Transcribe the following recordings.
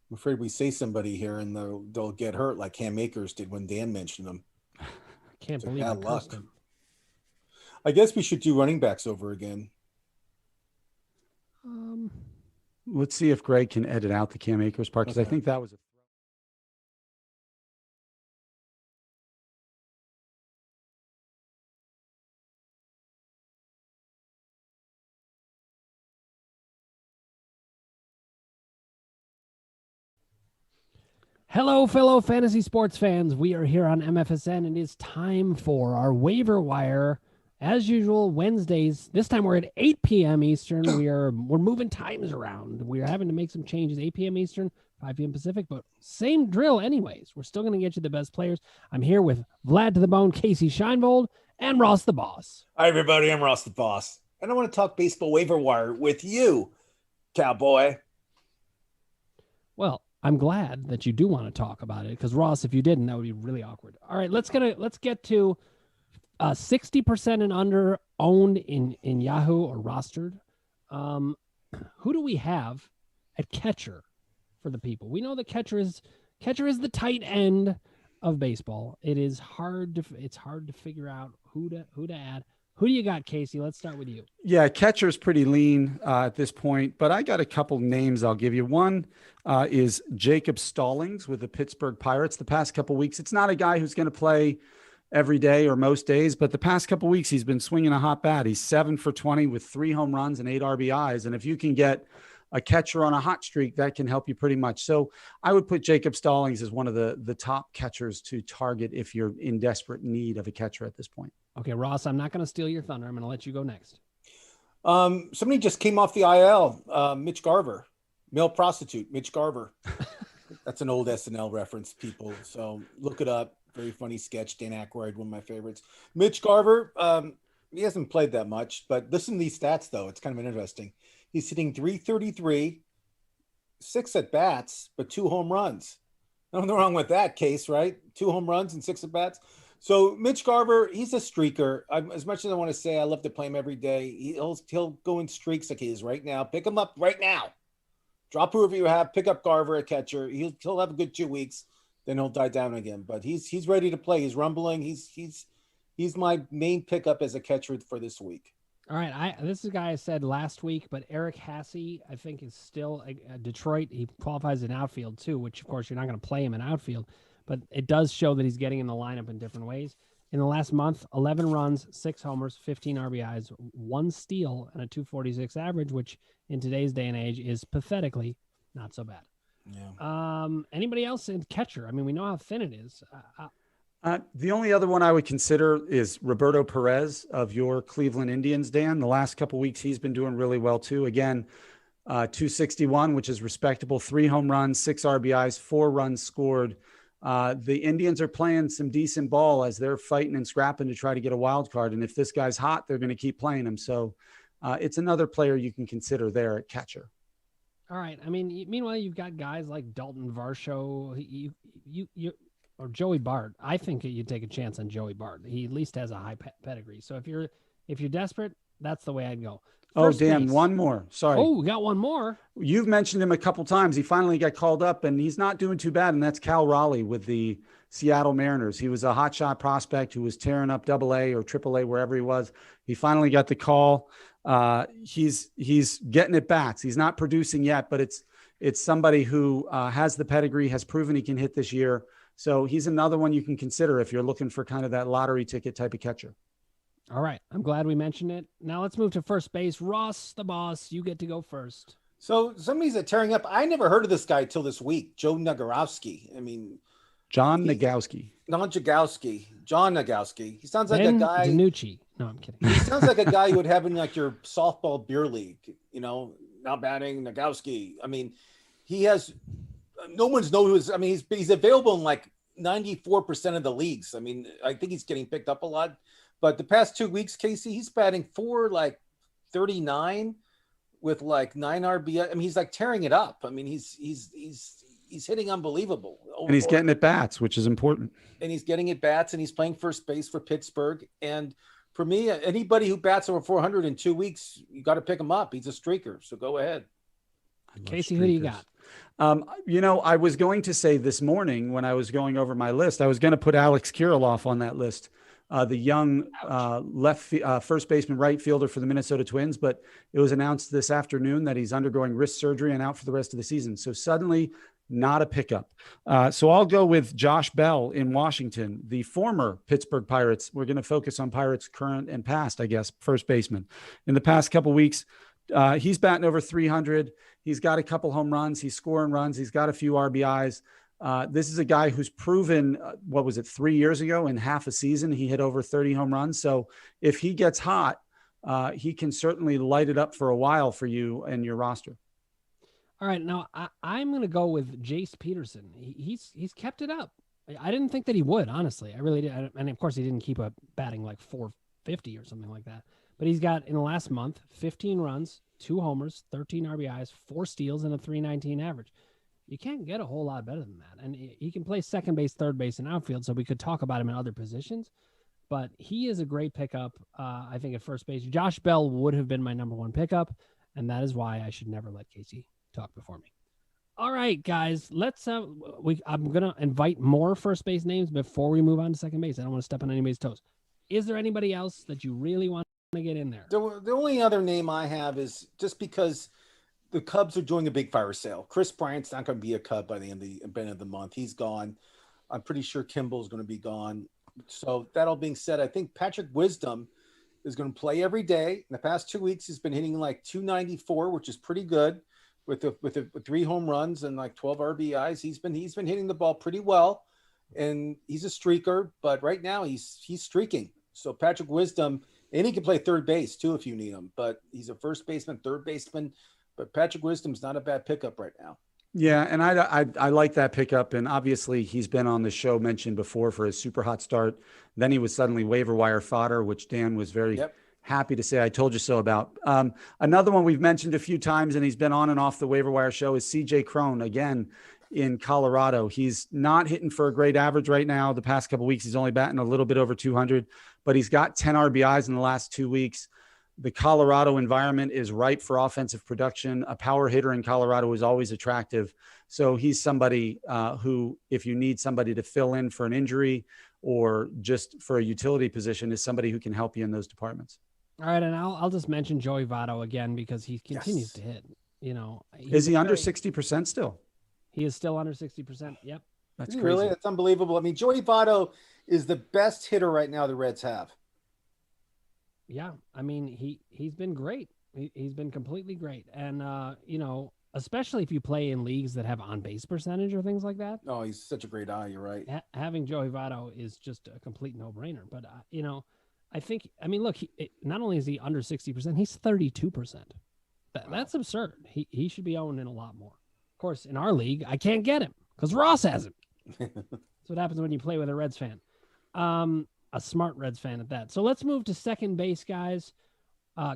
I'm afraid we say somebody here and they'll get hurt like Cam Akers did when Dan mentioned them. I can't It's like believe I bad cursed luck. him. I guess we should do running backs over again. Um, Let's see if Greg can edit out the Cam Akers part because I Okay. think that was a Hello, fellow fantasy sports fans. We are here on MFSN, and it's time for our waiver wire. As usual, Wednesdays. This time we're at 8 p.m. Eastern. We're moving times around. We're having to make some changes. 8 p.m. Eastern, 5 p.m. Pacific, but same drill anyways. We're still going to get you the best players. I'm here with Vlad to the Bone, Casey Scheinvold, and Ross the Boss. Hi, everybody. I'm Ross the Boss. And I want to talk baseball waiver wire with you, cowboy. Well, I'm glad that you do want to talk about it because Ross, if you didn't, that would be really awkward. All right, let's get to 60% and under owned in Yahoo or rostered. Who do we have at catcher for the people? We know the catcher is the tight end of baseball. It's hard to figure out who to add. Who do you got, Casey? Let's start with you. Yeah, catcher's pretty lean at this point, but I got a couple names I'll give you. One is Jacob Stallings with the Pittsburgh Pirates. The past couple weeks, it's not a guy who's going to play every day or most days, but the past couple weeks he's been swinging a hot bat. He's 7 for 20 with 3 home runs and 8 RBIs. And if you can get a catcher on a hot streak, that can help you pretty much. So I would put Jacob Stallings as one of the top catchers to target if you're in desperate need of a catcher at this point. Okay, Ross, I'm not going to steal your thunder. I'm going to let you go next. Somebody just came off the IL. Mitch Garver, male prostitute. Mitch Garver. That's an old SNL reference, people. So look it up. Very funny sketch. Dan Aykroyd, one of my favorites. Mitch Garver. He hasn't played that much, but listen to these stats though. It's kind of interesting. He's hitting 333, 6 at bats, but 2 home runs. Nothing wrong with that case, right? 2 home runs and 6 at bats. So Mitch Garver, he's a streaker. As much as I want to say I love to play him every day, he'll go in streaks like he is right now. Pick him up right now. Drop whoever you have. Pick up Garver at catcher. He'll have a good 2 weeks. Then he'll die down again. But he's ready to play. He's rumbling. He's my main pickup as a catcher for this week. All right, this is a guy I said last week, but Eric Hasse, I think, is still Detroit. He qualifies in outfield too, which of course you're not going to play him in outfield, but it does show that he's getting in the lineup in different ways. In the last month, 11 runs, 6 homers, 15 RBIs, 1 steal, and a 246 average, which in today's day and age is pathetically not so bad. Yeah. Anybody else in catcher? I mean, we know how thin it is. The only other one I would consider is Roberto Perez of your Cleveland Indians, Dan. The last couple of weeks, he's been doing really well too. Again, 261, which is respectable, 3 home runs, 6 RBIs, 4 runs scored. The Indians are playing some decent ball as they're fighting and scrapping to try to get a wild card. And if this guy's hot, they're going to keep playing him. So it's another player you can consider there at catcher. All right. I mean, meanwhile, you've got guys like Dalton Varsho, you or Joey Bart. I think you'd take a chance on Joey Bart. He at least has a high pedigree. So if you're desperate, that's the way I'd go. First Dan, base. One more. Sorry. Oh, we got one more. You've mentioned him a couple times. He finally got called up, and he's not doing too bad, and that's Cal Raleigh with the Seattle Mariners. He was a hotshot prospect who was tearing up AA or AAA, wherever he was. He finally got the call. He's getting at bats. He's not producing yet, but it's somebody who has the pedigree, has proven he can hit this year. So he's another one you can consider if you're looking for kind of that lottery ticket type of catcher. All right. I'm glad we mentioned it. Now let's move to first base. Ross, the boss, you get to go first. So somebody's tearing up. I never heard of this guy till this week, Joe Nagorowski. I mean, John Nagowski. Not Jagowski. John Nagowski. He sounds like Ben a guy. DiNucci. No, I'm kidding. He sounds like a guy you would have in like your softball beer league. You know, now batting Nagowski. I mean, he has. No one's knows who is. I mean, he's available in like 94% of the leagues. I mean, I think he's getting picked up a lot. But the past 2 weeks, Casey, he's batting .439 with like 9 RBI. I mean, he's like tearing it up. I mean, he's hitting unbelievable. And he's getting at bats, which is important. And he's getting at bats, and he's playing first base for Pittsburgh. And for me, anybody who bats over 400 in 2 weeks, you got to pick him up. He's a streaker. So go ahead. Casey, who do you got? I was going to say this morning when I was going over my list, I was going to put Alex Kirilloff on that list, the young first baseman, right fielder for the Minnesota Twins. But it was announced this afternoon that he's undergoing wrist surgery and out for the rest of the season. So suddenly not a pickup. So I'll go with Josh Bell in Washington, the former Pittsburgh Pirates. We're going to focus on Pirates current and past, I guess, first baseman. In the past couple of weeks, he's batting over 300. He's got a couple home runs. He's scoring runs. He's got a few RBIs. This is a guy who's proven, 3 years ago in half a season, he hit over 30 home runs. So if he gets hot, he can certainly light it up for a while for you and your roster. All right. Now I'm going to go with Jace Peterson. He's kept it up. I didn't think that he would, honestly. I really did. And of course he didn't keep a batting like 450 or something like that. But he's got, in the last month, 15 runs, 2 homers, 13 RBIs, 4 steals, and a 319 average. You can't get a whole lot better than that. And he can play second base, third base, and outfield, so we could talk about him in other positions. But he is a great pickup, I think, at first base. Josh Bell would have been my number 1 pickup, and that is why I should never let Casey talk before me. All right, guys, let's I'm going to invite more first base names before we move on to second base. I don't want to step on anybody's toes. Is there anybody else that you really want to get in there? The only other name I have is, just because the Cubs are doing a big fire sale. Chris Bryant's not going to be a Cub by the end of the month. He's gone. I'm pretty sure Kimball's going to be gone. So that all being said, I think Patrick Wisdom is going to play every day. In the past 2 weeks, he's been hitting like 294, which is pretty good, with 3 home runs and like 12 RBIs. He's been hitting the ball pretty well, and he's a streaker. But right now he's streaking. So Patrick Wisdom, and he can play third base too if you need him. But he's a first baseman, third baseman. But Patrick Wisdom's not a bad pickup right now. Yeah, and I like that pickup. And obviously he's been on the show mentioned before for his super hot start. Then he was suddenly waiver wire fodder, which Dan was very happy to say I told you so about. Another one we've mentioned a few times, and he's been on and off the waiver wire show, is CJ Cron, again, in Colorado. He's not hitting for a great average right now. The past couple of weeks, he's only batting a little bit over 200, but he's got 10 RBIs in the last 2 weeks. The Colorado environment is ripe for offensive production. A power hitter in Colorado is always attractive. So he's somebody who, if you need somebody to fill in for an injury or just for a utility position, is somebody who can help you in those departments. All right, and I'll just mention Joey Votto again because he continues to hit. Is he under 60% still? He is still under 60%. Yep. That's crazy. Really? That's unbelievable. I mean, Joey Votto is the best hitter right now the Reds have. Yeah, I mean, he's been great. He's been completely great. And, especially if you play in leagues that have on-base percentage or things like that. Oh, he's such a great eye. You're right. Having Joey Votto is just a complete no-brainer. But, I think, look, not only is he under 60%, he's 32%. That's absurd. He should be owned in a lot more. Of course, in our league, I can't get him because Ross has him. That's what happens when you play with a Reds fan. A smart Reds fan at that. So let's move to second base, guys.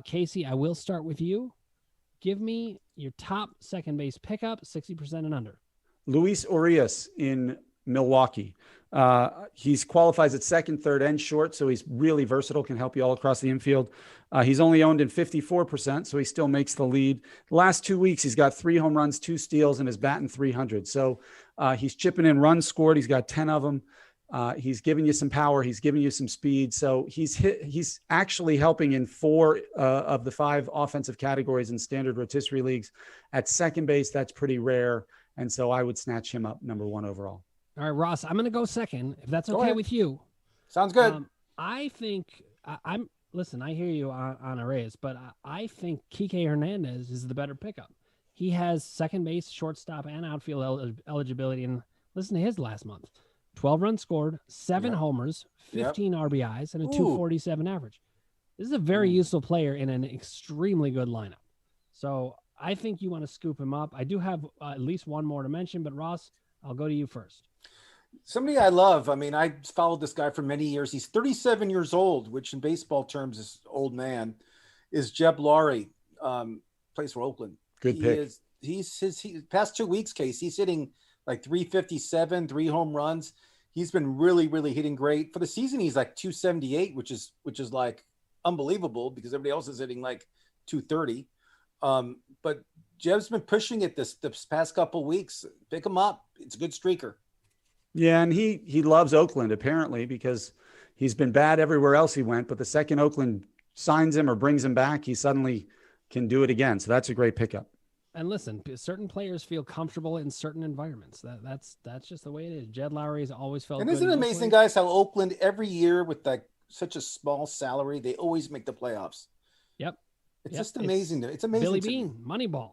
Casey, I will start with you. Give me your top second base pickup, 60% and under. Luis Urias in Milwaukee. He qualifies at second, third, and short, so he's really versatile, can help you all across the infield. He's only owned in 54%, so he still makes the lead. The last 2 weeks, he's got 3 home runs, 2 steals, and is batting 300. So he's chipping in runs scored. He's got 10 of them. He's giving you some power. He's giving you some speed. So he's actually helping in 4 of the 5 offensive categories in standard rotisserie leagues. At second base, that's pretty rare. And so I would snatch him up number 1 overall. All right, Ross, I'm going to go second, if that's okay with you. Sounds good. I think listen, I hear you on Arias, but I think Kike Hernandez is the better pickup. He has second base, shortstop, and outfield eligibility. And listen to his last month. 12 runs scored, 7 homers, 15 RBIs, and a 247 average. This is a very useful player in an extremely good lineup. So I think you want to scoop him up. I do have at least one more to mention, but Ross, I'll go to you first. Somebody I love. I mean, I followed this guy for many years. He's 37 years old, which in baseball terms is old man, is Jeb Laurie, plays for Oakland. Good pick. He's past 2 weeks, Case, he's hitting like 357, 3 home runs. He's been really, really hitting great. For the season, he's like 278, which is like unbelievable because everybody else is hitting like 230. But Jeb's been pushing it this past couple weeks. Pick him up. It's a good streaker. Yeah, and he loves Oakland apparently because he's been bad everywhere else he went. But the second Oakland signs him or brings him back, he suddenly can do it again. So that's a great pickup. And listen, certain players feel comfortable in certain environments. That's just the way it is. Jed Lowry's always felt. And good isn't it in amazing, Oakland. guys, how Oakland every year with such a small salary, they always make the playoffs. Yep. It's just amazing. It's amazing. Billy Bean, Moneyball.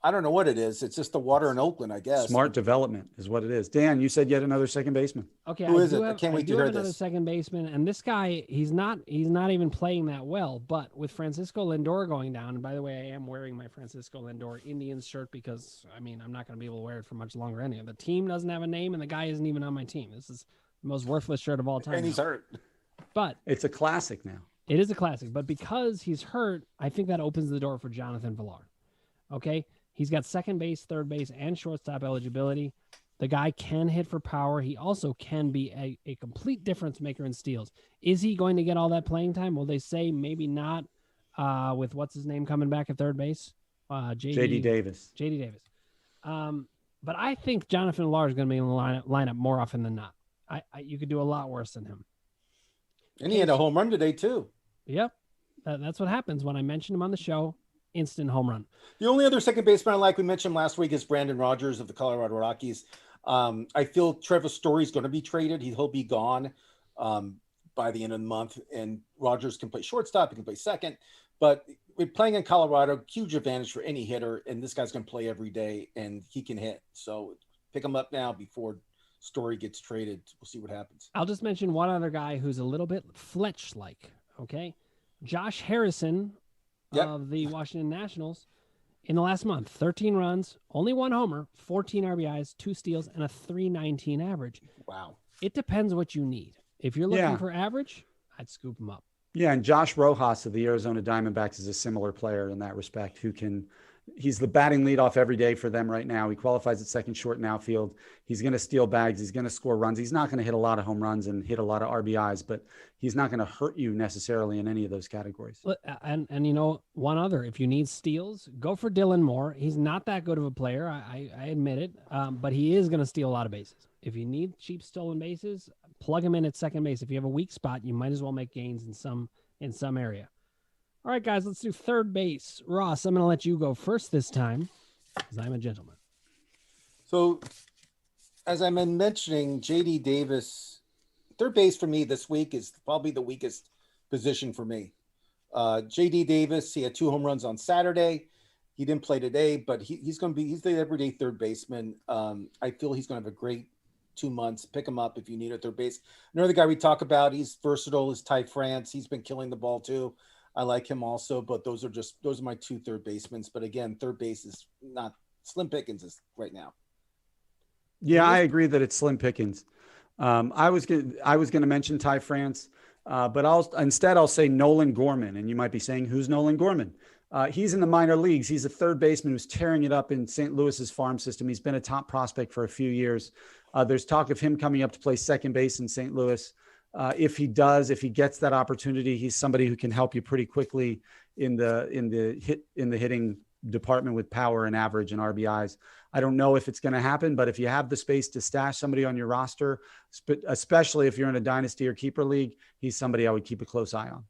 I don't know what it is. It's just the water in Oakland, I guess. Smart development is what it is. Dan, you said yet another second baseman. Okay, Who is it? I can't wait to hear another this. second baseman, and this guy, he's not even playing that well. But with Francisco Lindor going down, and by the way, I am wearing my Francisco Lindor Indians shirt because I'm not going to be able to wear it for much longer anyway. The team doesn't have a name, and the guy isn't even on my team. This is the most worthless shirt of all time. And he's hurt. But it's a classic now. It is a classic, but because he's hurt, I think that opens the door for Jonathan Villar. Okay. He's got second base, third base, and shortstop eligibility. The guy can hit for power. He also can be a complete difference maker in steals. Is he going to get all that playing time? Well, they say maybe not with what's his name coming back at third base? JD Davis. JD Davis. But I think Jonathan Villar is going to be in the lineup more often than not. You could do a lot worse than him. And he had a home run today, too. Yep. That's what happens when I mention him on the show. Instant home run. The only other second baseman I like, we mentioned last week, is Brandon Rogers of the Colorado Rockies. I feel Trevor Story's going to be traded. He'll be gone by the end of the month, and Rogers can play shortstop. He can play second. But with playing in Colorado, huge advantage for any hitter, and this guy's going to play every day, and he can hit. So pick him up now before Story gets traded. We'll see what happens. I'll just mention one other guy who's a little bit Fletch-like, okay? Josh Harrison of the Washington Nationals in the last month, 13 runs, only one homer, 14 RBIs, 2 steals, and a .319 average. Wow. It depends what you need. If you're looking for average, I'd scoop him up. Yeah, and Josh Rojas of the Arizona Diamondbacks is a similar player in that respect he's the batting leadoff every day for them right now. He qualifies at second short in outfield. He's going to steal bags. He's going to score runs. He's not going to hit a lot of home runs and hit a lot of RBIs, but he's not going to hurt you necessarily in any of those categories. And one other, if you need steals, go for Dylan Moore. He's not that good of a player. I admit it, but he is going to steal a lot of bases. If you need cheap stolen bases, plug him in at second base. If you have a weak spot, you might as well make gains in some area. All right, guys, let's do third base. Ross, I'm going to let you go first this time because I'm a gentleman. So, as I'm mentioning, JD Davis, third base for me this week is probably the weakest position for me. JD Davis, he had 2 home runs on Saturday. He didn't play today, but he's the everyday third baseman. I feel he's going to have a great 2 months. Pick him up if you need a third base. Another guy we talk about, he's versatile, is Ty France. He's been killing the ball too. I like him also, but those are my 2 third basemen. But again, third base is not slim pickings right now. Yeah, I agree that it's slim pickings. I was going to mention Ty France, but I'll say Nolan Gorman. And you might be saying, who's Nolan Gorman? He's in the minor leagues. He's a third baseman who's tearing it up in St. Louis's farm system. He's been a top prospect for a few years. There's talk of him coming up to play second base in St. Louis. If he gets that opportunity, he's somebody who can help you pretty quickly in the hitting department with power and average and RBIs. I don't know if it's going to happen, but if you have the space to stash somebody on your roster, especially if you're in a dynasty or keeper league, he's somebody I would keep a close eye on.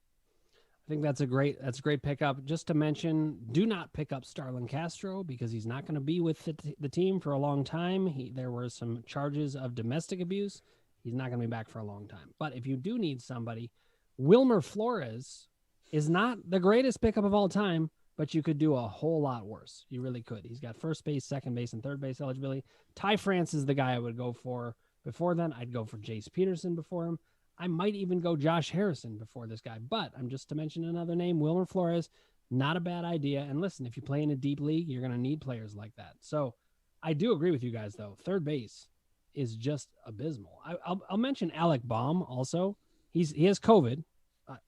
I think that's a great pickup. Just to mention, do not pick up Starlin Castro because he's not going to be with the team for a long time. There were some charges of domestic abuse. He's not going to be back for a long time. But if you do need somebody, Wilmer Flores is not the greatest pickup of all time, but you could do a whole lot worse. You really could. He's got first base, second base, and third base eligibility. Ty France is the guy I would go for before then. I'd go for Jace Peterson before him. I might even go Josh Harrison before this guy. But I'm just to mention another name, Wilmer Flores, not a bad idea. And listen, if you play in a deep league, you're going to need players like that. So I do agree with you guys, though. Third base is just abysmal. I'll mention Alec Baum also. He has COVID,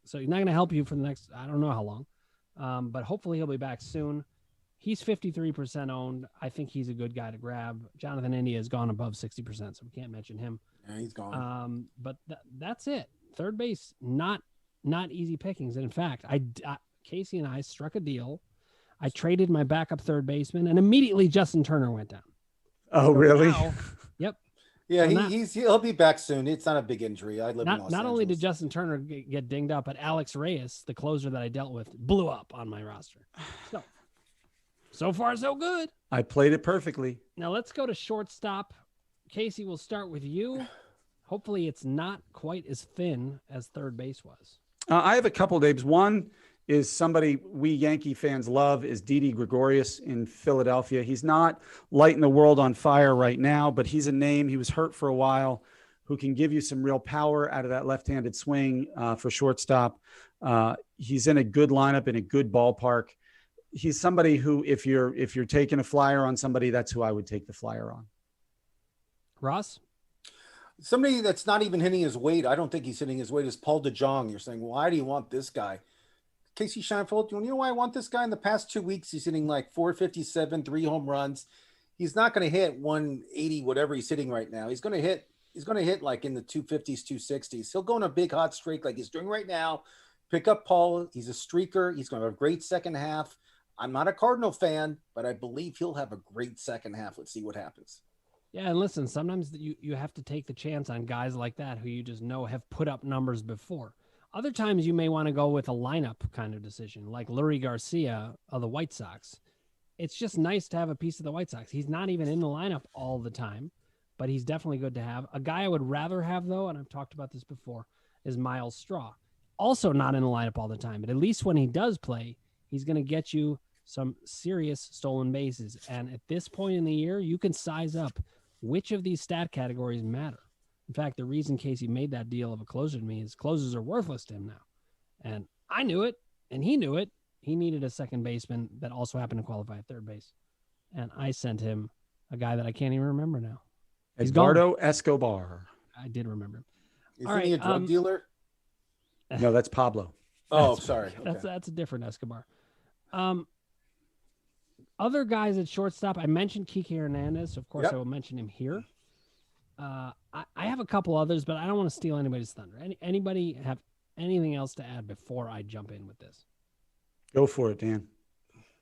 so he's not going to help you for the next, I don't know how long, but hopefully he'll be back soon. He's 53% owned. I think he's a good guy to grab. Jonathan India has gone above 60%, so we can't mention him. Yeah, he's gone. But that's it. Third base, not easy pickings. And in fact, Casey and I struck a deal. I traded my backup third baseman, and immediately Justin Turner went down. Oh, So really? now- yep. Yeah, So he'll be back soon. It's not a big injury. I live in Los Not Angeles. only did Justin Turner get dinged up, but Alex Reyes, the closer that I dealt with, blew up on my roster. So far, so good. I played it perfectly. Now let's go to shortstop. Casey, we'll start with you. Hopefully it's not quite as thin as third base was. I have a couple of names. One is somebody we Yankee fans love is Didi Gregorius in Philadelphia. He's not lighting the world on fire right now, but he's a name. He was hurt for a while, who can give you some real power out of that left-handed swing for shortstop. He's in a good lineup in a good ballpark. He's somebody who, if you're taking a flyer on somebody, that's who I would take the flyer on. Ross? Somebody that's not even hitting his weight, I don't think he's hitting his weight, is Paul DeJong. You're saying, why do you want this guy? Casey Scheinfeld, you know why I want this guy? In the past 2 weeks, he's hitting like 457, 3 home runs. He's not going to hit 180, whatever he's hitting right now. He's going to hit like in the 250s, 260s. He'll go on a big hot streak like he's doing right now. Pick up Paul. He's a streaker. He's going to have a great second half. I'm not a Cardinal fan, but I believe he'll have a great second half. Let's see what happens. Yeah, and listen, sometimes you have to take the chance on guys like that who you just know have put up numbers before. Other times you may want to go with a lineup kind of decision, like Lurie Garcia of the White Sox. It's just nice to have a piece of the White Sox. He's not even in the lineup all the time, but he's definitely good to have. A guy I would rather have, though, and I've talked about this before, is Miles Straw. Also not in the lineup all the time, but at least when he does play, he's going to get you some serious stolen bases. And at this point in the year, you can size up which of these stat categories matter. In fact, the reason Casey made that deal of a closer to me is closers are worthless to him now. And I knew it, and he knew it. He needed a second baseman that also happened to qualify at third base. And I sent him a guy that I can't even remember now. Eduardo Escobar. I did remember him. Isn't he a drug dealer? No, that's Pablo. Oh, sorry. Okay. That's a different Escobar. Other guys at shortstop, I mentioned Kike Hernandez. Of course, I will mention him here. I have a couple others, but I don't want to steal anybody's thunder. Anybody have anything else to add before I jump in with this? Go for it, Dan.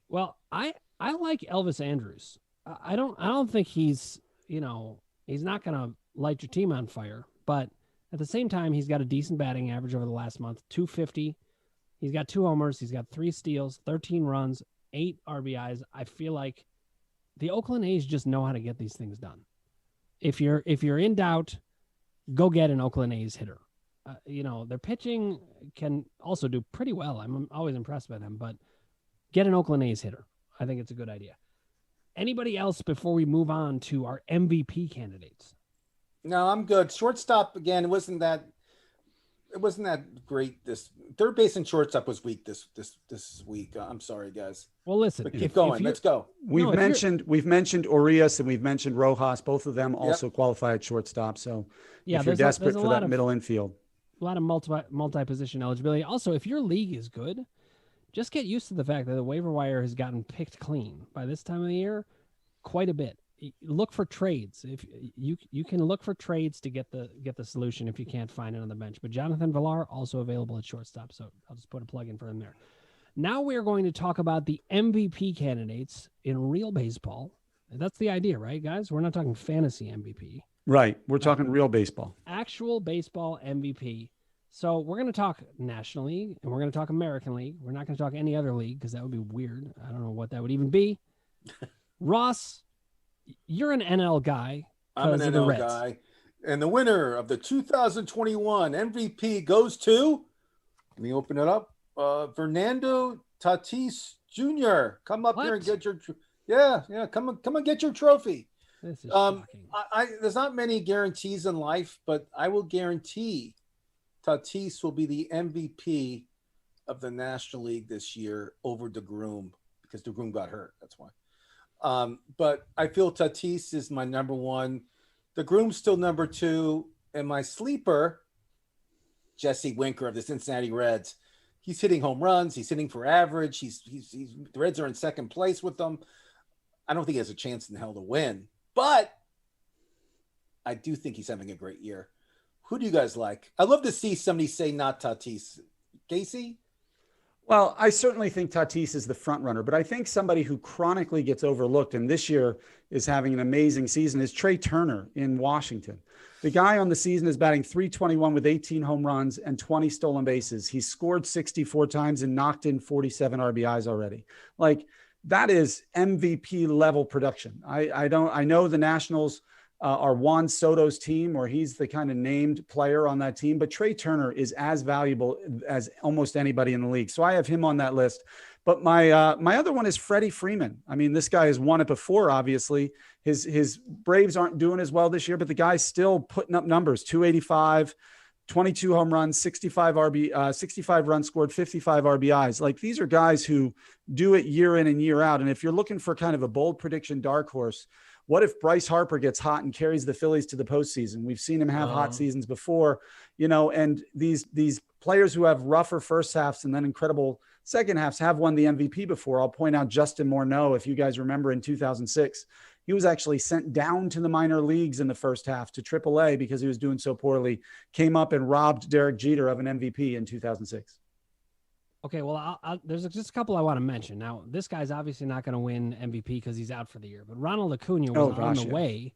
Well, I like Elvis Andrus. I don't think he's not going to light your team on fire, but at the same time, he's got a decent batting average over the last month, 250. He's got 2 homers. He's got 3 steals, 13 runs, 8 RBIs. I feel like the Oakland A's just know how to get these things done. If you're in doubt, go get an Oakland A's hitter. Their pitching can also do pretty well. I'm always impressed by them, but get an Oakland A's hitter. I think it's a good idea. Anybody else before we move on to our MVP candidates? No, I'm good. Shortstop, again, it wasn't that great. This third base and shortstop was weak this week. I'm sorry, guys. Well, listen, but keep going. Let's go. We've mentioned Urias and we've mentioned Rojas. Both of them also qualify at shortstop. So if you're desperate for that middle infield, a lot of multi-position eligibility. Also, if your league is good, just get used to the fact that the waiver wire has gotten picked clean by this time of the year quite a bit. Look for trades. If you can look for trades to get the solution if you can't find it on the bench. But Jonathan Villar also available at shortstop, so I'll just put a plug in for him there. Now we are going to talk about the MVP candidates in real baseball. That's the idea, right, guys? We're not talking fantasy MVP. Right. We're talking real baseball. Actual baseball MVP. So we're going to talk National League and we're going to talk American League. We're not going to talk any other league because that would be weird. I don't know what that would even be. Ross, you're an NL guy. I'm an NL guy. And the winner of the 2021 MVP goes to, let me open it up, Fernando Tatis Jr. Come up here and get your, come and get your trophy. This is shocking. There's not many guarantees in life, but I will guarantee Tatis will be the MVP of the National League this year over DeGrom because DeGrom got hurt. That's why. But I feel Tatis is my number 1. DeGrom's still number 2. And my sleeper, Jesse Winker of the Cincinnati Reds. He's hitting home runs. He's hitting for average. The Reds are in second place with them. I don't think he has a chance in hell to win, but I do think he's having a great year. Who do you guys like? I love to see somebody say not Tatis. Casey? Well, I certainly think Tatis is the front runner, but I think somebody who chronically gets overlooked and this year is having an amazing season is Trey Turner in Washington. The guy on the season is batting .321 with 18 home runs and 20 stolen bases. He's scored 64 times and knocked in 47 RBIs already. Like, that is MVP level production. I know the Nationals are Juan Soto's team, or he's the kind of named player on that team, but Trey Turner is as valuable as almost anybody in the league. So I have him on that list. But my other one is Freddie Freeman. I mean, this guy has won it before, obviously. His Braves aren't doing as well this year, but the guy's still putting up numbers, 285, 22 home runs, 65 runs scored, 55 RBIs. Like, these are guys who do it year in and year out. And if you're looking for kind of a bold prediction dark horse, what if Bryce Harper gets hot and carries the Phillies to the postseason? We've seen him have hot seasons before, and these players who have rougher first halves and then incredible second halves have won the MVP before. I'll point out Justin Morneau. If you guys remember, in 2006, he was actually sent down to the minor leagues in the first half to AAA because he was doing so poorly, came up and robbed Derek Jeter of an MVP in 2006. Okay, well, there's just a couple I want to mention. Now, this guy's obviously not going to win MVP because he's out for the year, but Ronald Acuna was on the way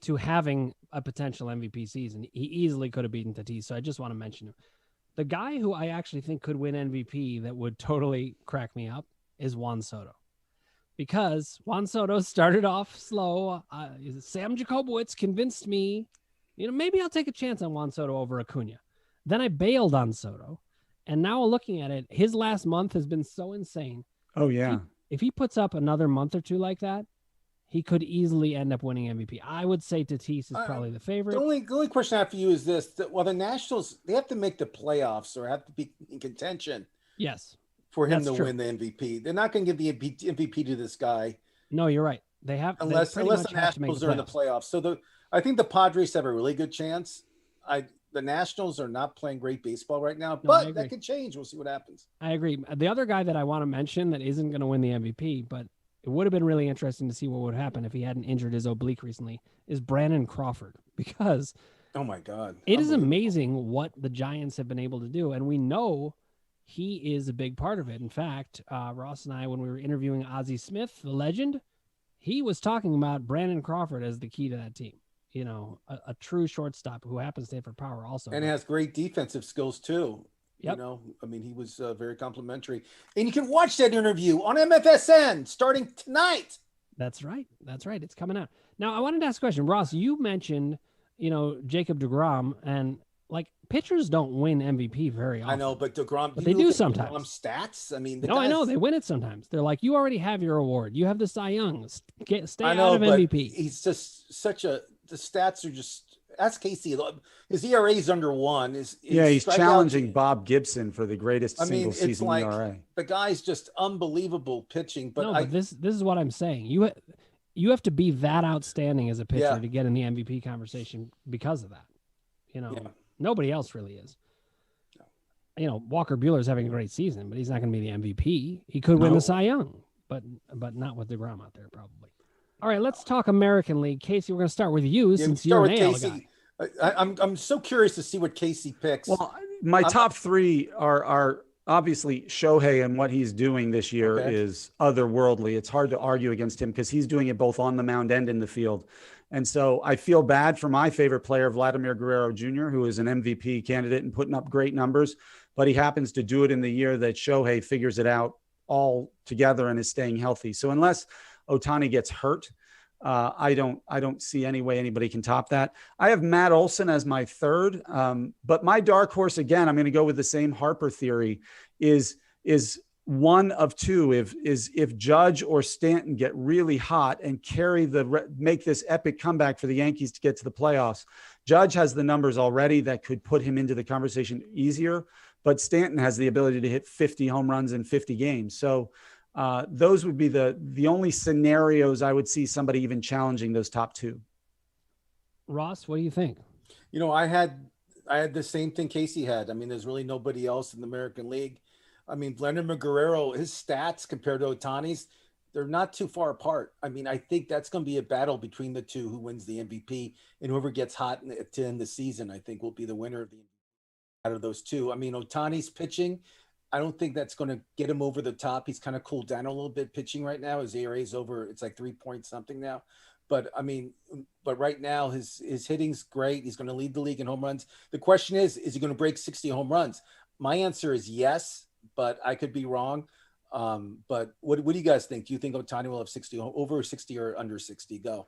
to having a potential MVP season. He easily could have beaten Tatis, so I just want to mention him. The guy who I actually think could win MVP that would totally crack me up is Juan Soto. Because Juan Soto started off slow. Sam Jacobowitz convinced me, maybe I'll take a chance on Juan Soto over Acuna. Then I bailed on Soto. And now looking at it, his last month has been so insane. Oh, yeah. If he puts up another month or two like that, he could easily end up winning MVP. I would say Tatis is probably the favorite. The only question I have for you is this. The Nationals, they have to make the playoffs or have to be in contention. Yes. For him to win the MVP. They're not going to give the MVP to this guy. No, you're right. They have unless the Nationals are in the playoffs. So I think the Padres have a really good chance. The Nationals are not playing great baseball right now, but that could change. We'll see what happens. I agree. The other guy that I want to mention that isn't going to win the MVP, but it would have been really interesting to see what would happen if he hadn't injured his oblique recently, is Brandon Crawford. Because oh my God, it is amazing what the Giants have been able to do. And we know he is a big part of it. In fact, Ross and I, when we were interviewing Ozzie Smith, the legend, he was talking about Brandon Crawford as the key to that team. A true shortstop who happens to hit for power also. And has great defensive skills too. Yep. He was very complimentary. And you can watch that interview on MFSN starting tonight. That's right. It's coming out. Now, I wanted to ask a question. Ross, you mentioned, Jacob deGrom, and pitchers don't win MVP very often. I know, but deGrom, but they do sometimes. DeGrom stats. I mean, I know they win it sometimes. They're like, you already have your award. You have the Cy Young. Stay out of MVP. He's just the stats are just. Ask Casey. His ERA is under 1. He's challenging Bob Gibson for the greatest single season ERA. The guy's just unbelievable pitching. But this is what I'm saying. You have to be that outstanding as a pitcher to get in the MVP conversation because of that. Nobody else really is. Walker Buehler's having a great season, but he's not going to be the MVP. He could win the Cy Young, but not with DeGrom out there probably. All right, let's talk American League. Casey, we're going to start with you since you're an AL guy. I'm so curious to see what Casey picks. Well, my top 3 are obviously Shohei, and what he's doing this year is otherworldly. It's hard to argue against him because he's doing it both on the mound and in the field. And so I feel bad for my favorite player, Vladimir Guerrero Jr., who is an MVP candidate and putting up great numbers, but he happens to do it in the year that Shohei figures it out all together and is staying healthy. So unless Ohtani gets hurt, I don't see any way anybody can top that. I have Matt Olson as my third, but my dark horse, again, I'm going to go with the same Harper theory, is one of two. If Judge or Stanton get really hot and make this epic comeback for the Yankees to get to the playoffs, Judge has the numbers already that could put him into the conversation easier, but Stanton has the ability to hit 50 home runs in 50 games. So those would be the only scenarios I would see somebody even challenging those top 2. Ross, what do you think? I had the same thing Casey had. I mean, there's really nobody else in the American League. I mean, Vladimir Guerrero, his stats compared to Ohtani's, they're not too far apart. I mean, I think that's going to be a battle between the two, who wins the MVP, and whoever gets hot to end the season, I think will be the winner out of those two. I mean, Ohtani's pitching I don't think that's going to get him over the top. He's kind of cooled down a little bit pitching right now. His ERA is over. It's like 3 point something now. But I mean, but right now his hitting's great. He's going to lead the league in home runs. The question is he going to break 60 home runs? My answer is yes, but I could be wrong. But what do you guys think? Do you think Ohtani will have 60 over 60 or under 60? Go.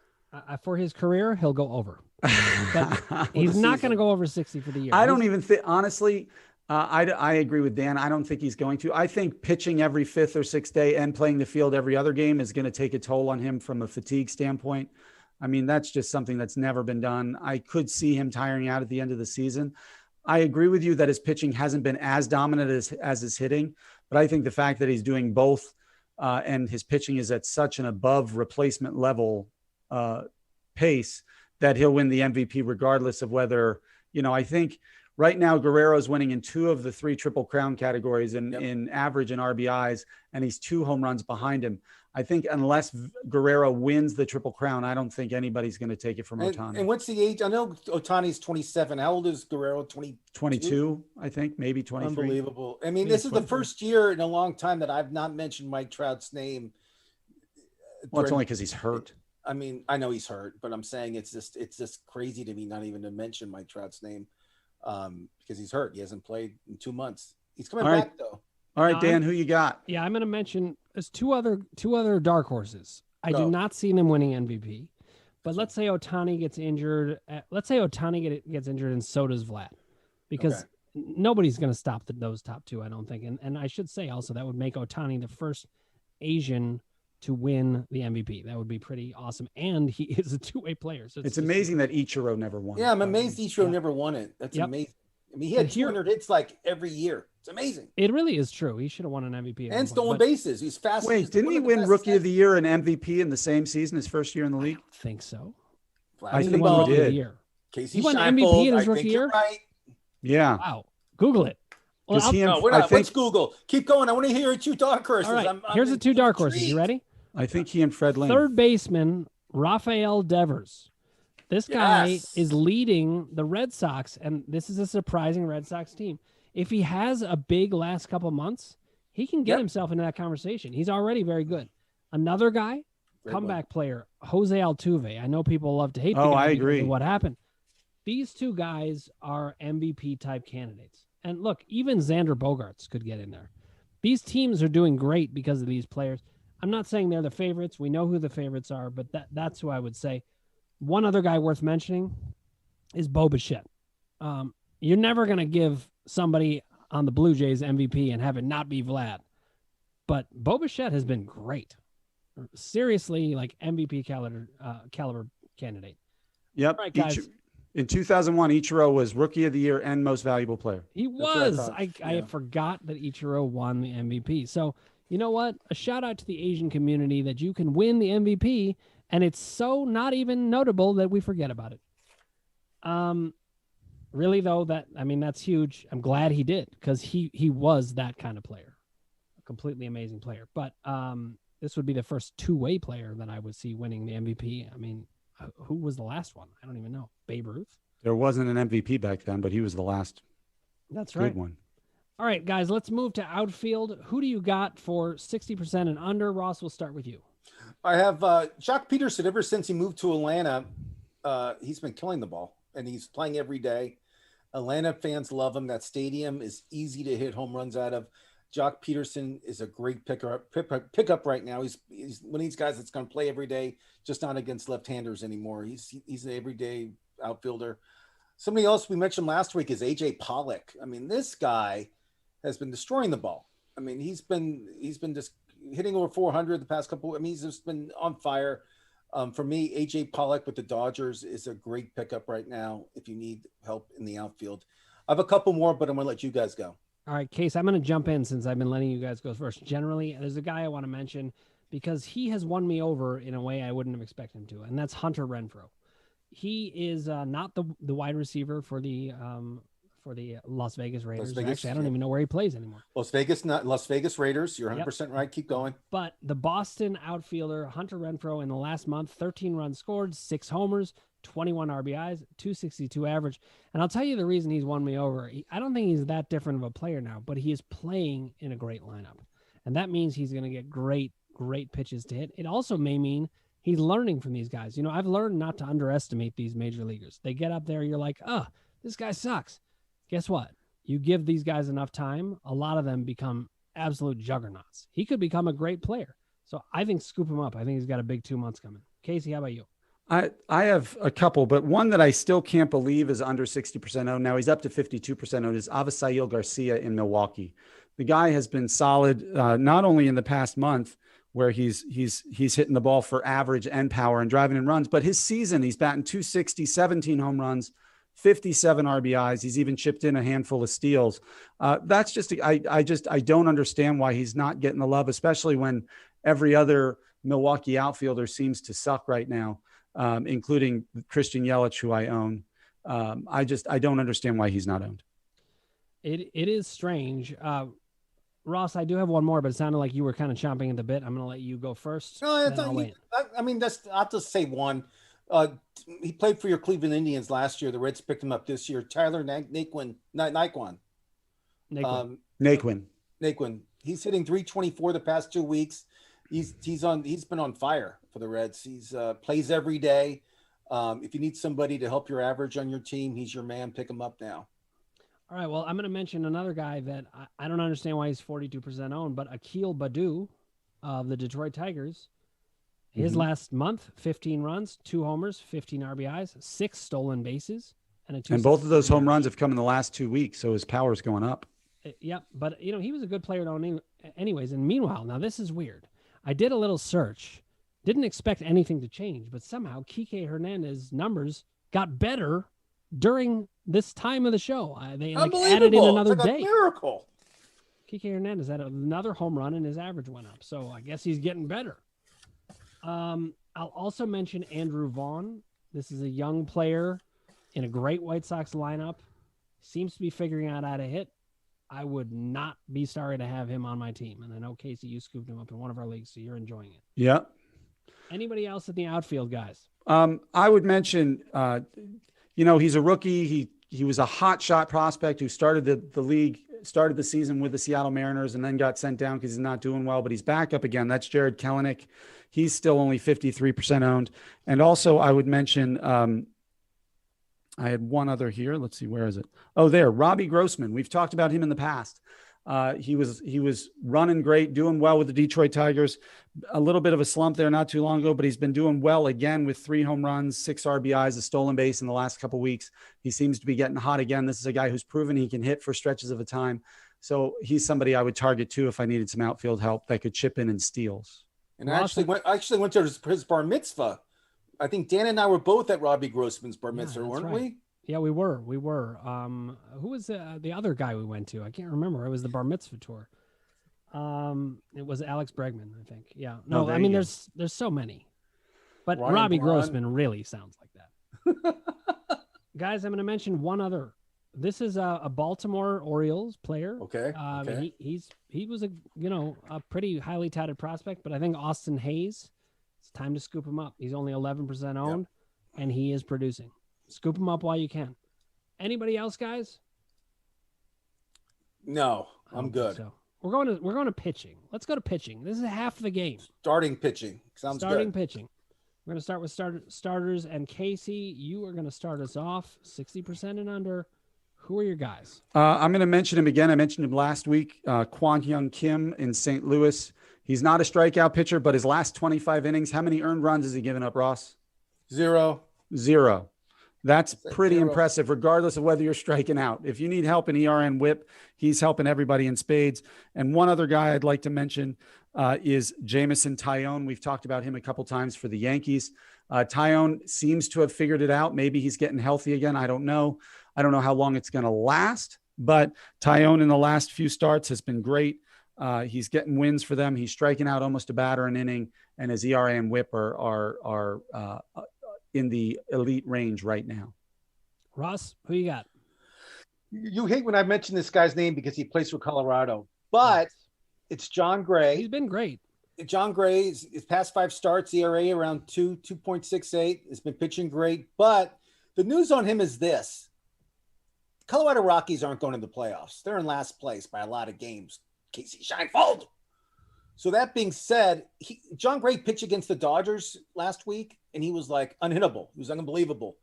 For his career, he'll go over. But he's not going to go over 60 for the year. I don't even think, honestly, I agree with Dan. I don't think he's going to. I think pitching every fifth or sixth day and playing the field every other game is going to take a toll on him from a fatigue standpoint. I mean, that's just something that's never been done. I could see him tiring out at the end of the season. I agree with you that his pitching hasn't been as dominant as his hitting, but I think the fact that he's doing both and his pitching is at such an above replacement level pace that he'll win the MVP regardless of whether, I think right now Guerrero's winning in 2 of the 3 Triple Crown categories in average and RBIs, and he's 2 home runs behind him. I think unless Guerrero wins the Triple Crown, I don't think anybody's going to take it from Ohtani. And what's the age? I know Ohtani's 27. How old is Guerrero? 22, I think, maybe 23. Unbelievable. I mean, this is the first year in a long time that I've not mentioned Mike Trout's name. Well, it's only because he's hurt. I mean, I know he's hurt, but I'm saying it's just crazy to me not even to mention Mike Trout's name because he's hurt. He hasn't played in 2 months. He's coming back though. All right, Dan, who you got? Yeah, I'm going to mention there's two other dark horses. I do not see them winning MVP, but let's say Ohtani gets injured. Let's say Ohtani gets injured and so does Vlad, because nobody's going to stop those top 2, I don't think. And I should say also that would make Ohtani the first Asian to win the MVP. That would be pretty awesome. And he is a 2-way player. So it's amazing that Ichiro never won. Yeah, I'm amazed Ichiro never won it. That's amazing. I mean, he had 200 hits like every year. It's amazing. It really is true. He should have won an MVP. And stolen bases. He's fast. Wait, didn't he win Rookie of the Year and MVP in the same season, his first year in the league? I don't think so. I think he did. He won MVP in his rookie year? Right. Yeah. Wow. Google it. Well, let's Google. Keep going. I want to hear 2 dark horses. All right. Here's the 2 dark horses. You ready? I think he and Fred Lynn. Third baseman, Rafael Devers. This guy is leading the Red Sox, and this is a surprising Red Sox team. If he has a big last couple months, he can get himself into that conversation. He's already very good. Another guy, comeback player, Jose Altuve. I know people love to hate the guy. I agree. What happened? These 2 guys are MVP-type candidates. And look, even Xander Bogaerts could get in there. These teams are doing great because of these players. I'm not saying they're the favorites. We know who the favorites are, but that's who I would say. One other guy worth mentioning is Bo Bichette. You're never going to give somebody on the Blue Jays MVP and have it not be Vlad. But Bo Bichette has been great. Seriously, like MVP caliber candidate. Yep. All right, guys. In 2001, Ichiro was Rookie of the Year and Most Valuable Player. He was. I forgot that Ichiro won the MVP. So, you know what? A shout out to the Asian community that you can win the MVP, and it's so not even notable that we forget about it. Really, though, that's huge. I'm glad he did, because he was that kind of player, a completely amazing player. But this would be the first 2-way player that I would see winning the MVP. I mean, who was the last one? I don't even know. Babe Ruth? There wasn't an MVP back then, but he was the last good one. All right, guys, let's move to outfield. Who do you got for 60% and under? Ross, we'll start with you. I have Jock Peterson. Ever since he moved to Atlanta, he's been killing the ball, and he's playing every day. Atlanta fans love him. That stadium is easy to hit home runs out of. Jock Peterson is a great pickup right now. He's one of these guys that's going to play every day, just not against left-handers anymore. He's an everyday outfielder. Somebody else we mentioned last week is AJ Pollock. I mean, this guy has been destroying the ball. I mean, he's been just hitting over 400 the past couple. I mean, he's just been on fire. For me, AJ Pollock with the Dodgers is a great pickup right now if you need help in the outfield. I have a couple more, but I'm going to let you guys go. All right, Case, I'm going to jump in since I've been letting you guys go first. Generally, there's a guy I want to mention because he has won me over in a way I wouldn't have expected him to, and that's Hunter Renfroe. He is not the wide receiver for the for the Las Vegas Raiders. Vegas, Actually, I don't even know where he plays anymore. Las Vegas Raiders. You're 100% right. Keep going. But the Boston outfielder, Hunter Renfroe, in the last month, 13 runs scored, 6 homers, 21 RBIs, 262 average. And I'll tell you the reason he's won me over. I don't think he's that different of a player now, but he is playing in a great lineup. And that means he's going to get great pitches to hit. It also may mean he's learning from these guys. You know, I've learned not to underestimate these major leaguers. They get up there, you're like, this guy sucks. Guess what? You give these guys enough time, a lot of them become absolute juggernauts. He could become a great player. So I think scoop him up. I think he's got a big 2 months coming. Casey, how about you? I have a couple, but one that I still can't believe is under 60% owned. Now he's up to 52% owned is Avisail Garcia in Milwaukee. The guy has been solid, not only in the past month where he's hitting the ball for average and power and driving in runs, but his season, he's batting 260, 17 home runs, 57 RBIs. He's even chipped in a handful of steals. That's just, I don't understand why he's not getting the love, especially when every other Milwaukee outfielder seems to suck right now, including Christian Yelich, who I own. I don't understand why he's not owned. It is strange. Ross, I do have one more, but it sounded like you were kind of chomping at the bit. I'm going to let you go first. No, I'll just say one. He played for your Cleveland Indians last year. The Reds picked him up this year. Tyler Naquin. He's hitting 324 the past 2 weeks. He's been on fire for the Reds. He's plays every day. If you need somebody to help your average on your team, he's your man. Pick him up now. All right. Well, I'm going to mention another guy that I don't understand why he's 42% owned, but Akil Baddoo of the Detroit Tigers. His last month, 15 runs, 2 homers, 15 RBIs, 6 stolen bases, and both of those home runs have come in the last 2 weeks, so his power's going up. Yep, but he was a good player to own anyways. And meanwhile, now this is weird. I did a little search, didn't expect anything to change, but somehow Kike Hernandez's numbers got better during this time of the show. They added in another day. A miracle. Kike Hernandez had another home run and his average went up. So I guess he's getting better. I'll also mention Andrew Vaughn. This is a young player in a great White Sox lineup. Seems to be figuring out how to hit. I would not be sorry to have him on my team. And I know, Casey, you scooped him up in one of our leagues, so you're enjoying it. Yeah. Anybody else in the outfield, guys? I would mention, he's a rookie. He was a hot shot prospect who started the season with the Seattle Mariners and then got sent down because he's not doing well, but he's back up again. That's Jared Kelenic. He's still only 53% owned. And also I would mention, I had one other here. Let's see. Where is it? Oh, there. Robbie Grossman. We've talked about him in the past. He was running great, doing well with the Detroit Tigers. A little bit of a slump there not too long ago, but he's been doing well again with 3 home runs, 6 RBIs, a stolen base in the last couple of weeks. He seems to be getting hot again. This is a guy who's proven he can hit for stretches of a time. So he's somebody I would target too if I needed some outfield help that could chip in and steals. And I actually went to his bar mitzvah. I think Dan and I were both at Robbie Grossman's bar mitzvah, weren't we? Yeah, we were. Who was the other guy we went to? I can't remember. It was the bar mitzvah tour. It was Alex Bregman, I think. Yeah. No, I mean, there's so many, but Robbie Grossman really sounds like that. Guys, I'm going to mention one other. This is a Baltimore Orioles player. Okay. He was a pretty highly touted prospect, but I think Austin Hayes, it's time to scoop him up. He's only 11% owned, and he is producing. Scoop him up while you can. Anybody else, guys? No, I'm good. So we're going to pitching. Let's go to pitching. This is half the game. Starting pitching. Sounds good. Pitching. We're going to start with starters. And Casey, you are going to start us off 60% and under. Who are your guys? I'm going to mention him again. I mentioned him last week. Kwon Hyun Kim in St. Louis. He's not a strikeout pitcher, but his last 25 innings, how many earned runs has he given up, Ross? 0. That's pretty impressive, regardless of whether you're striking out. If you need help in ERA and whip, he's helping everybody in spades. And one other guy I'd like to mention is Jameson Taillon. We've talked about him a couple times for the Yankees. Taillon seems to have figured it out. Maybe he's getting healthy again. I don't know how long it's going to last, but Taillon in the last few starts has been great. He's getting wins for them. He's striking out almost a batter an inning, and his ERA and whip are in the elite range right now. Ross, who you got? You hate when I mention this guy's name because he plays for Colorado, but it's John Gray. He's been great. John Gray, his past 5 starts, ERA around 2.68. Has been pitching great. But the news on him is this. Colorado Rockies aren't going to the playoffs. They're in last place by a lot of games. Casey Scheinfeld. So that being said, John Gray pitched against the Dodgers last week, and he was like unhittable. He was unbelievable.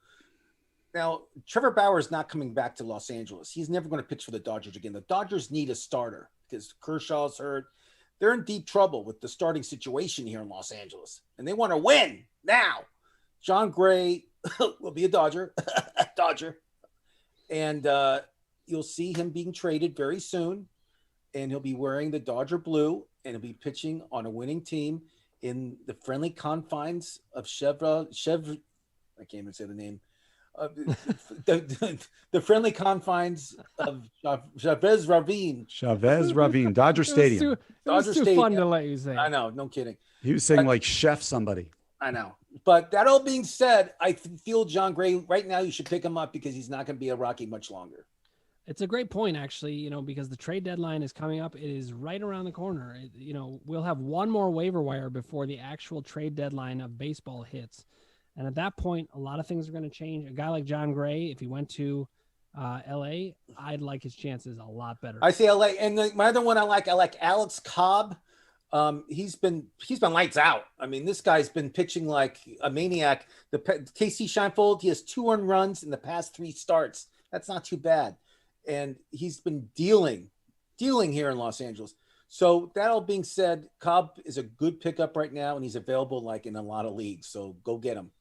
Now, Trevor Bauer is not coming back to Los Angeles. He's never going to pitch for the Dodgers again. The Dodgers need a starter because Kershaw's hurt. They're in deep trouble with the starting situation here in Los Angeles, and they want to win now. John Gray will be a Dodger, and you'll see him being traded very soon, and he'll be wearing the Dodger blue, and he'll be pitching on a winning team in the friendly confines of I can't even say the name. The friendly confines of Chavez Ravine. Dodger Stadium. It was too fun to let you say. I know, no kidding. He was saying like chef somebody. I know. But that all being said, I feel John Gray right now, you should pick him up because he's not going to be a Rocky much longer. It's a great point, actually, because the trade deadline is coming up. It is right around the corner. We'll have one more waiver wire before the actual trade deadline of baseball hits. And at that point, a lot of things are going to change. A guy like John Gray, if he went to L.A., I'd like his chances a lot better. I say L.A. And my other one I like Alex Cobb. He's been lights out. I mean, this guy's been pitching like a maniac. The KC Scheinfeld, he has 2 earned runs in the past 3 starts. That's not too bad. And he's been dealing here in Los Angeles. So that all being said, Cobb is a good pickup right now, and he's available like in a lot of leagues. So go get him.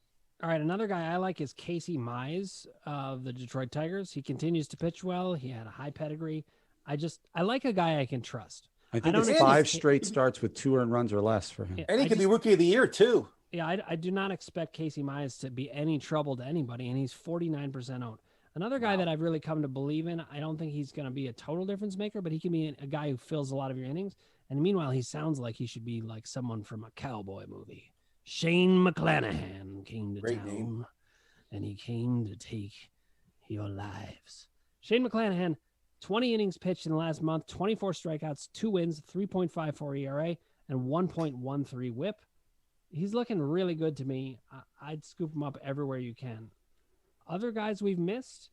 All right, another guy I like is Casey Mize of the Detroit Tigers. He continues to pitch well. He had a high pedigree. I like a guy I can trust. I think it's 5 straight starts with 2 earned runs or less for him. And he could be Rookie of the Year, too. Yeah, I do not expect Casey Mize to be any trouble to anybody, and he's 49% owned. Another guy that I've really come to believe in, I don't think he's going to be a total difference maker, but he can be a guy who fills a lot of your innings. And meanwhile, he sounds like he should be like someone from a cowboy movie. Shane McClanahan came to Great town, name. and he came to take your lives. Shane McClanahan, 20 innings pitched in the last month, 24 strikeouts, 2 wins, 3.54 ERA, and 1.13 WHIP. He's looking really good to me. I'd scoop him up everywhere you can. Other guys we've missed?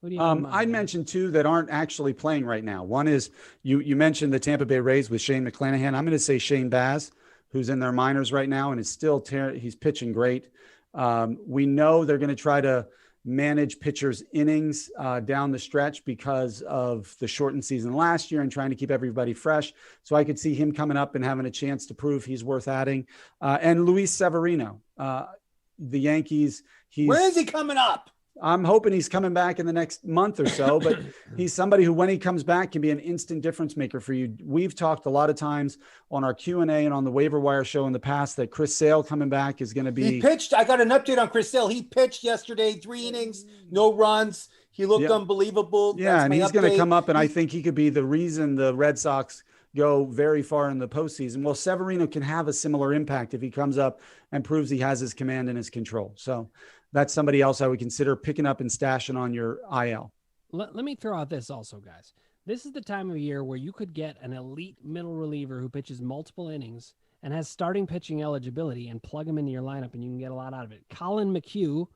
Who do you I'd mention 2 that aren't actually playing right now. One is you mentioned the Tampa Bay Rays with Shane McClanahan. I'm going to say Shane Baz, who's in their minors right now and is still he's pitching great. We know they're going to try to manage pitchers' innings down the stretch because of the shortened season last year and trying to keep everybody fresh. So I could see him coming up and having a chance to prove he's worth adding. And Luis Severino, the Yankees. Where is he coming up? I'm hoping he's coming back in the next month or so, but he's somebody who, when he comes back, can be an instant difference maker for you. We've talked a lot of times on our Q&A and on the Waiver Wire show in the past that Chris Sale coming back is going to be. He pitched. I got an update on Chris Sale. He pitched yesterday, 3 innings, no runs. He looked unbelievable. Yeah, and he's going to come up, and I think he could be the reason the Red Sox go very far in the postseason. Well, Severino can have a similar impact if he comes up and proves he has his command and his control. So that's somebody else I would consider picking up and stashing on your IL. Let me throw out this also, guys. This is the time of year where you could get an elite middle reliever who pitches multiple innings and has starting pitching eligibility and plug him into your lineup, and you can get a lot out of it. Colin McHugh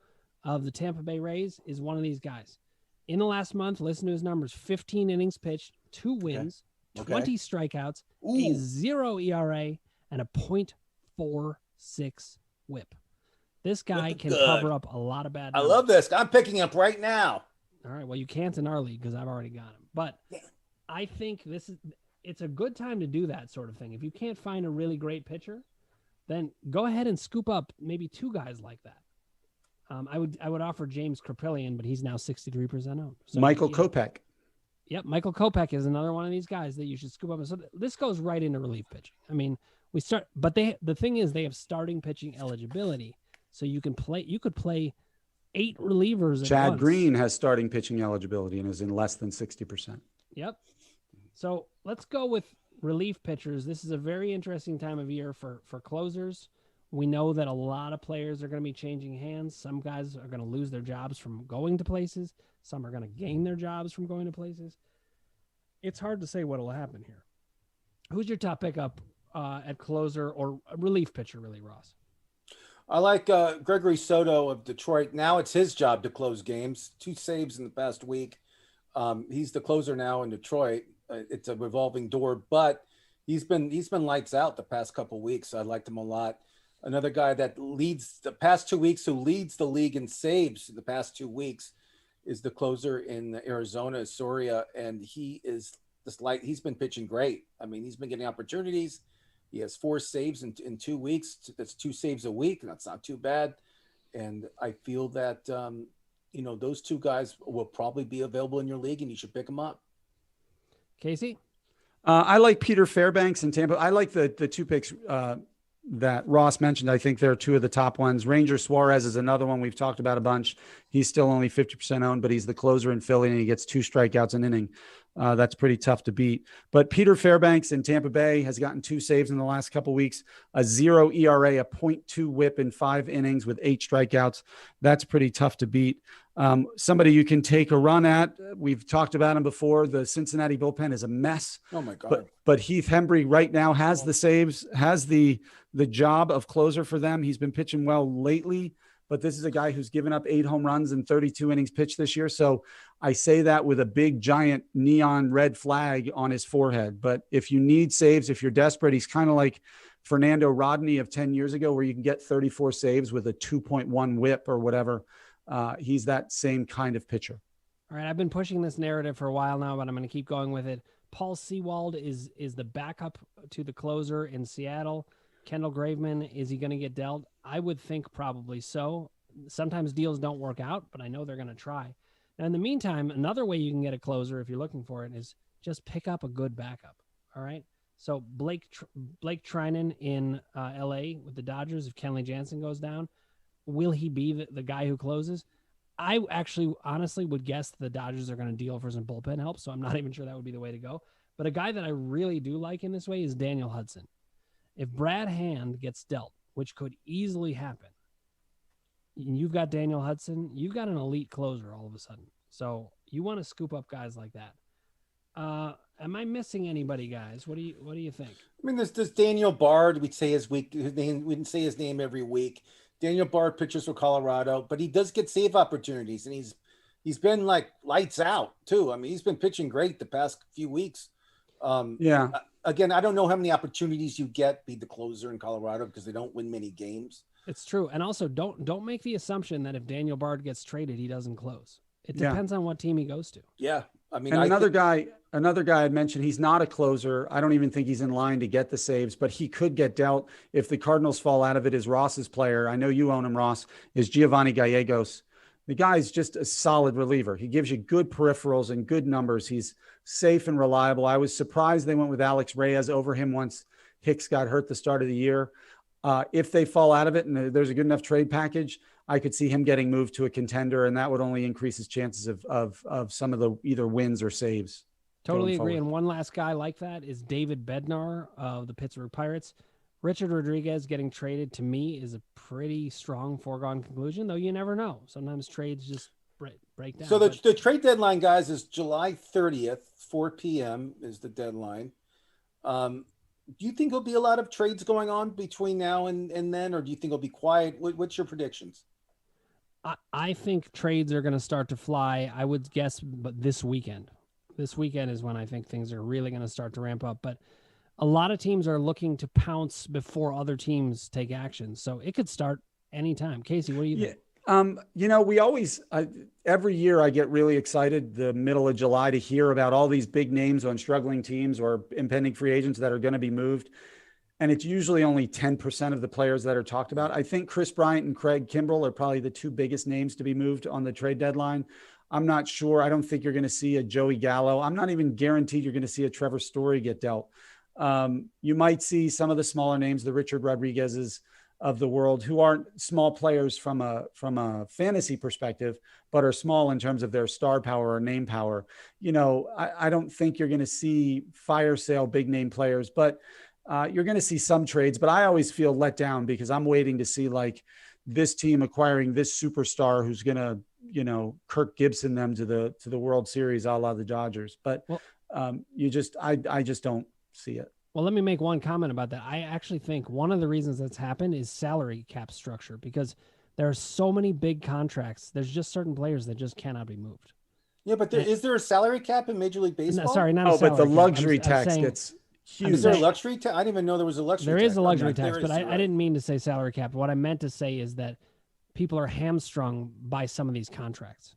of the Tampa Bay Rays is one of these guys. In the last month, listen to his numbers: 15 innings pitched, 2 wins, 20 strikeouts, a 0 ERA, and a .46 WHIP. This guy can cover up a lot of bad numbers. I love this. I'm picking up right now. All right. Well, you can't in our league because I've already got him. But I think it's a good time to do that sort of thing. If you can't find a really great pitcher, then go ahead and scoop up maybe 2 guys like that. I would offer James Krapilian, but he's now 63% owned. So Michael Kopech. Yep, Michael Kopech is another one of these guys that you should scoop up. So this goes right into relief pitching. I mean, but the thing is they have starting pitching eligibility. So you could play 8 relievers. Chad Green has starting pitching eligibility and is in less than 60%. Yep. So let's go with relief pitchers. This is a very interesting time of year for closers. We know that a lot of players are going to be changing hands. Some guys are going to lose their jobs from going to places. Some are going to gain their jobs from going to places. It's hard to say what will happen here. Who's your top pickup at closer or relief pitcher, really, Ross? I like Gregory Soto of Detroit. Now it's his job to close games. 2 saves in the past week. He's the closer now in Detroit. It's a revolving door, but he's been lights out the past couple weeks. I liked him a lot. Another guy that leads the past 2 weeks, who leads the league in saves the past 2 weeks, is the closer in Arizona, Soria, and he is this light. He's been pitching great. I mean, he's been getting opportunities. He has 4 saves in 2 weeks. That's 2 saves a week, and that's not too bad. And I feel that those 2 guys will probably be available in your league, and you should pick them up. Casey? I like Peter Fairbanks in Tampa. I like the 2 picks that Ross mentioned. I think they're 2 of the top ones. Ranger Suarez is another one we've talked about a bunch. He's still only 50% owned, but he's the closer in Philly, and he gets 2 strikeouts an inning. That's pretty tough to beat. But Peter Fairbanks in Tampa Bay has gotten 2 saves in the last couple of weeks, a 0 ERA, a .2 whip in 5 innings with 8 strikeouts. That's pretty tough to beat. Somebody you can take a run at. We've talked about him before. The Cincinnati bullpen is a mess. Oh my God. But Heath Hembry right now has the saves, has the job of closer for them. He's been pitching well lately, but this is a guy who's given up 8 home runs and 32 innings pitched this year. So I say that with a big, giant neon red flag on his forehead. But if you need saves, if you're desperate, he's kind of like Fernando Rodney of 10 years ago, where you can get 34 saves with a 2.1 whip or whatever. He's that same kind of pitcher. All right, I've been pushing this narrative for a while now, but I'm going to keep going with it. Paul Sewald is the backup to the closer in Seattle. Kendall Graveman, is he going to get dealt? I would think probably so. Sometimes deals don't work out, but I know they're going to try. Now, in the meantime, another way you can get a closer if you're looking for it is just pick up a good backup. All right. So Blake Trinan in LA with the Dodgers, if Kenley Jansen goes down, will he be the guy who closes? I actually honestly would guess the Dodgers are going to deal for some bullpen help, so I'm not even sure that would be the way to go. But a guy that I really do like in this way is Daniel Hudson. If Brad Hand gets dealt, which could easily happen, and you've got Daniel Hudson, you've got an elite closer all of a sudden. So you want to scoop up guys like that. Am I missing anybody, guys? What do you think? I mean, there's Daniel Bard. We'd say his name. We didn't say his name every week. Daniel Bard pitches for Colorado, but he does get save opportunities, and he's been like lights out too. I mean, he's been pitching great the past few weeks. Yeah. Again, I don't know how many opportunities you get be the closer in Colorado because they don't win many games. It's true, and also don't make the assumption that if Daniel Bard gets traded, he doesn't close. It depends on what team he goes to. Yeah, I mean, and another guy I'd mentioned, he's not a closer. I don't even think he's in line to get the saves, but he could get dealt if the Cardinals fall out of it. Is Ross's player? I know you own him, Ross. Is Giovanni Gallegos? The guy's just a solid reliever. He gives you good peripherals and good numbers. He's safe and reliable. I was surprised they went with Alex Reyes over him once Hicks got hurt the start of the year. If they fall out of it and there's a good enough trade package, I could see him getting moved to a contender, and that would only increase his chances of some of the either wins or saves. Totally agree. And one last guy like that is David Bednar of the Pittsburgh Pirates. Richard Rodriguez getting traded, to me, is a pretty strong foregone conclusion, though you never know. Sometimes trades just break down. So the trade deadline, guys, is July 30th, 4 p.m. is the deadline. Do you think there'll be a lot of trades going on between now and then, or do you think it'll be quiet? What's your predictions? I think trades are going to start to fly, I would guess, but this weekend. This weekend is when I think things are really going to start to ramp up. But a lot of teams are looking to pounce before other teams take action. So it could start anytime. Casey, what do you think? We always, every year I get really excited the middle of July to hear about all these big names on struggling teams or impending free agents that are going to be moved. And it's usually only 10% of the players that are talked about. I think Chris Bryant and Craig Kimbrell are probably the 2 biggest names to be moved on the trade deadline. I'm not sure. I don't think you're going to see a Joey Gallo. I'm not even guaranteed you're going to see a Trevor Story get dealt. You might see some of the smaller names, the Richard Rodriguez's of the world, who aren't small players from a fantasy perspective, but are small in terms of their star power or name power. I don't think you're going to see fire sale big name players, but you're going to see some trades, but I always feel let down because I'm waiting to see like this team acquiring this superstar who's going to, Kirk Gibson them to the World Series, a la the Dodgers. But I just don't see it. Well, let me make one comment about that. I actually think one of the reasons that's happened is salary cap structure, because there are so many big contracts. There's just certain players that just cannot be moved. Yeah, but is there a salary cap in Major League Baseball? No, sorry, not Oh, a salary but the cap. luxury I'm tax saying, gets huge. Is there a luxury tax? I didn't even know there was a luxury tax. There is a luxury tax, there but is, I didn't mean to say salary cap. What I meant to say is that people are hamstrung by some of these contracts.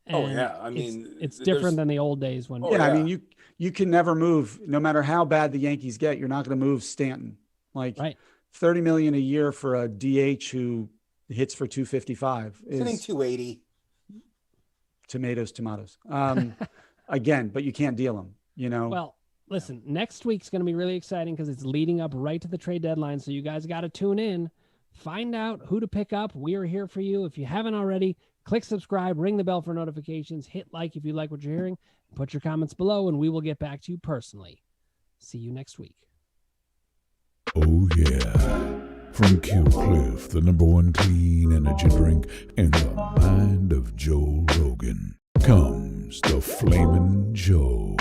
Oh, And yeah. I mean, it's different than the old days when. I mean, you can never move, no matter how bad the Yankees get. You're not going to move Stanton. Like right. $30 million a year for a DH who hits for 255 is hitting 280. Tomatoes. Again, but you can't deal them. Well, listen, next week's going to be really exciting because it's leading up right to the trade deadline. So you guys got to tune in, find out who to pick up. We are here for you. If you haven't already, click subscribe, ring the bell for notifications, hit like if you like what you're hearing, put your comments below, and we will get back to you personally. See you next week. Oh, yeah. From Kill Cliff, the #1 clean energy drink in the mind of Joe Rogan, comes the Flamin' Joe.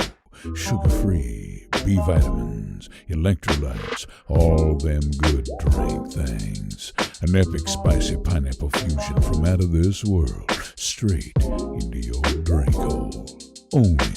Sugar-free, B vitamins, electrolytes, all them good drink things. An epic spicy pineapple fusion from out of this world, straight into your drink hole. Only